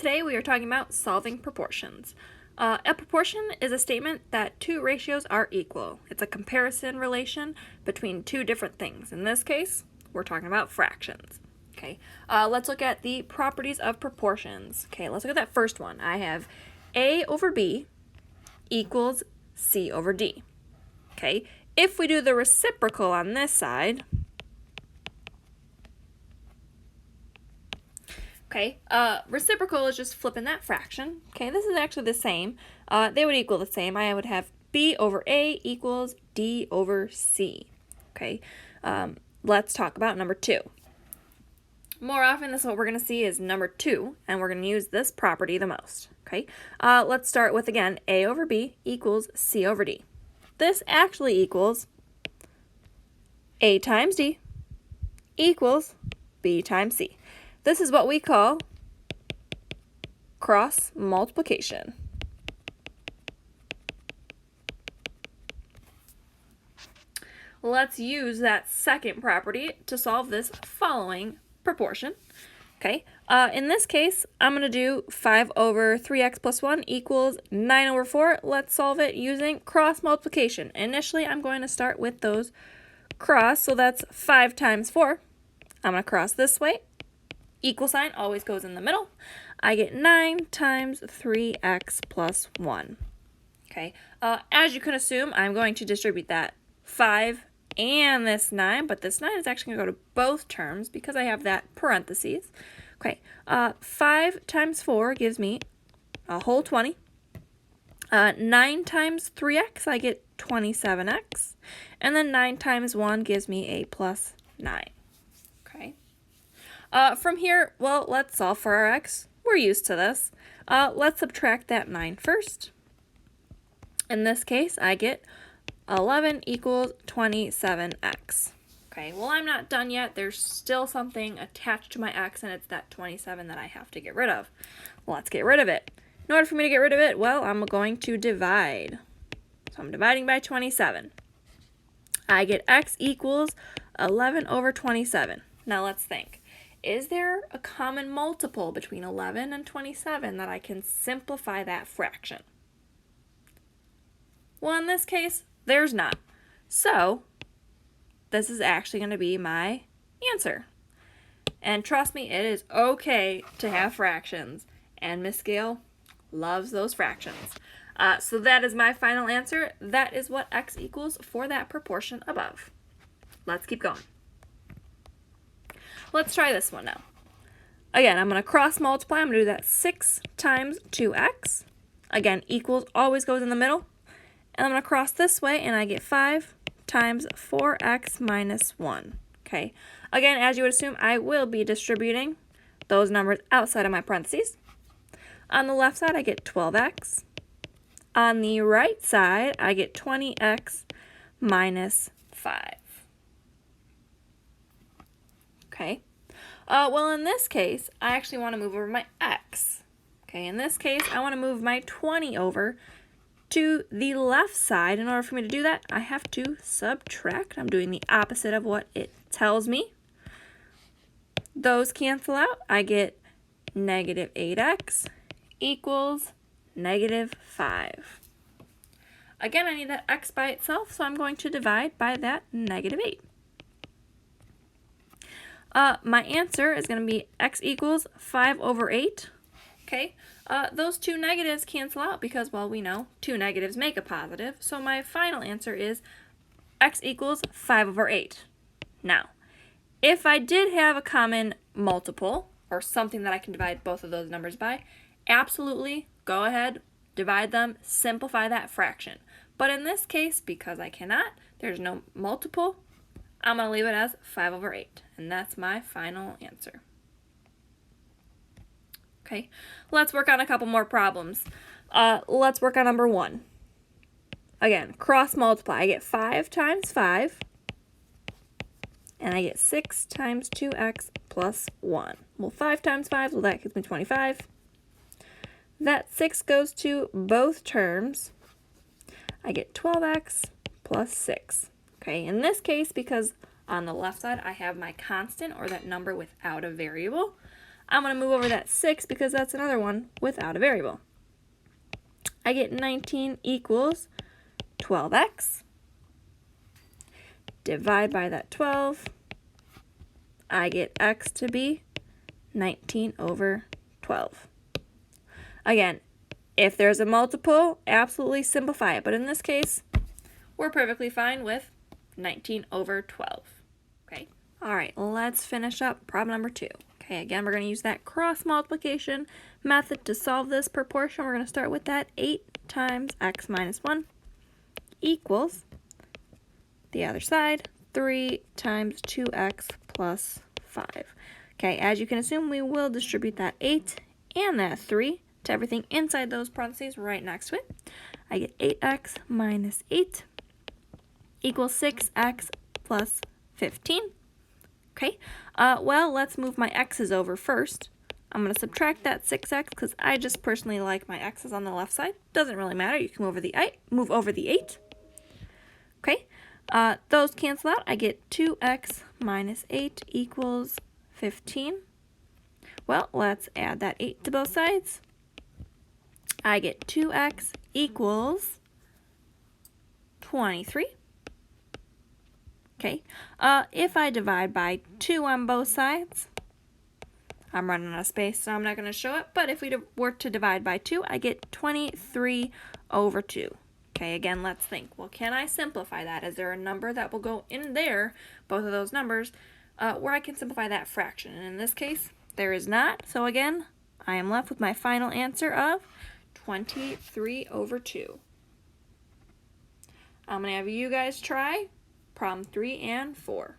Today we are talking about solving proportions. A proportion is a statement that two ratios are equal. It's a comparison relation between two different things. In this case, we're talking about fractions. Okay, let's look at the properties of proportions. Okay, let's look at that first one. I have A over B equals C over D. Okay, if we do the reciprocal on this side, okay, reciprocal is just flipping that fraction. Okay, this is actually the same. They would equal the same. I would have B over A equals D over C. Okay, let's talk about number 2. More often, this is what we're going to see is number 2, and we're going to use this property the most. Okay, let's start with, again, A over B equals C over D. This actually equals A times D equals B times C. This is what we call cross multiplication. Let's use that second property to solve this following proportion. Okay, in this case, I'm going to do 5 over 3x plus 1 equals 9 over 4. Let's solve it using cross multiplication. Initially, I'm going to start with those cross, so that's 5 times 4. I'm going to cross this way. Equal sign always goes in the middle. I get 9 times 3x plus 1. Okay, as you can assume, I'm going to distribute that 5 and this 9, but this 9 is actually going to go to both terms because I have that parentheses. Okay, 5 times 4 gives me a whole 20. 9 times 3x, I get 27x. And then 9 times 1 gives me a plus 9. Okay. From here, well, let's solve for our x. We're used to this. Let's subtract that 9 first. In this case, I get 11 equals 27x. Okay, well, I'm not done yet. There's still something attached to my x, and it's that 27 that I have to get rid of. Let's get rid of it. In order for me to get rid of it, well, I'm going to divide. So I'm dividing by 27. I get x equals 11 over 27. Now let's think. Is there a common multiple between 11 and 27 that I can simplify that fraction? Well, in this case, there's not. So, this is actually going to be my answer. And trust me, it is okay to have fractions. And Miss Gale loves those fractions. So that is my final answer. That is what x equals for that proportion above. Let's keep going. Let's try this one now. Again, I'm going to cross multiply. I'm going to do that 6 times 2x. Again, equals always goes in the middle. And I'm going to cross this way, and I get 5 times 4x minus 1. Okay. Again, as you would assume, I will be distributing those numbers outside of my parentheses. On the left side, I get 12x. On the right side, I get 20x minus 5. Okay. Well, in this case, I actually want to move over my x. Okay, in this case, I want to move my 20 over to the left side. In order for me to do that, I have to subtract. I'm doing the opposite of what it tells me. Those cancel out. I get negative 8x equals negative 5. Again, I need that x by itself, so I'm going to divide by that negative 8. My answer is going to be x equals 5 over 8. Okay, those two negatives cancel out because, well, we know two negatives make a positive. So my final answer is x equals 5 over 8. Now, if I did have a common multiple or something that I can divide both of those numbers by, absolutely go ahead, divide them, simplify that fraction. But in this case, because I cannot, there's no multiple, I'm going to leave it as 5 over 8. And that's my final answer. Okay, let's work on a couple more problems. Let's work on number 1. Again, cross multiply. I get 5 times 5, and I get 6 times 2x plus 1. Well, 5 times 5, well, that gives me 25. That 6 goes to both terms. I get 12x plus 6. Okay, in this case, because on the left side I have my constant, or that number without a variable, I'm going to move over that 6 because that's another one without a variable. I get 19 equals 12x. Divide by that 12. I get x to be 19 over 12. Again, if there's a multiple, absolutely simplify it. But in this case, we're perfectly fine with 19 over 12. Okay. All right, let's finish up problem number 2. Okay, again, we're going to use that cross multiplication method to solve this proportion. We're going to start with that 8 times x minus 1 equals the other side, 3 times 2x plus 5. Okay, as you can assume, we will distribute that 8 and that 3 to everything inside those parentheses right next to it. I get 8x minus 8 equals 6x plus 15. Okay, well, let's move my x's over first. I'm going to subtract that 6x because I just personally like my x's on the left side. Doesn't really matter. You can move over the 8. Okay, those cancel out. I get 2x minus 8 equals 15. Well, let's add that 8 to both sides. I get 2x equals 23. Okay, if I divide by 2 on both sides, I'm running out of space, so I'm not going to show it, but if we were to divide by 2, I get 23 over 2. Okay, again, let's think. Well, can I simplify that? Is there a number that will go in there, both of those numbers, where I can simplify that fraction? And in this case, there is not. So again, I am left with my final answer of 23 over 2. I'm going to have you guys try problem 3 and 4.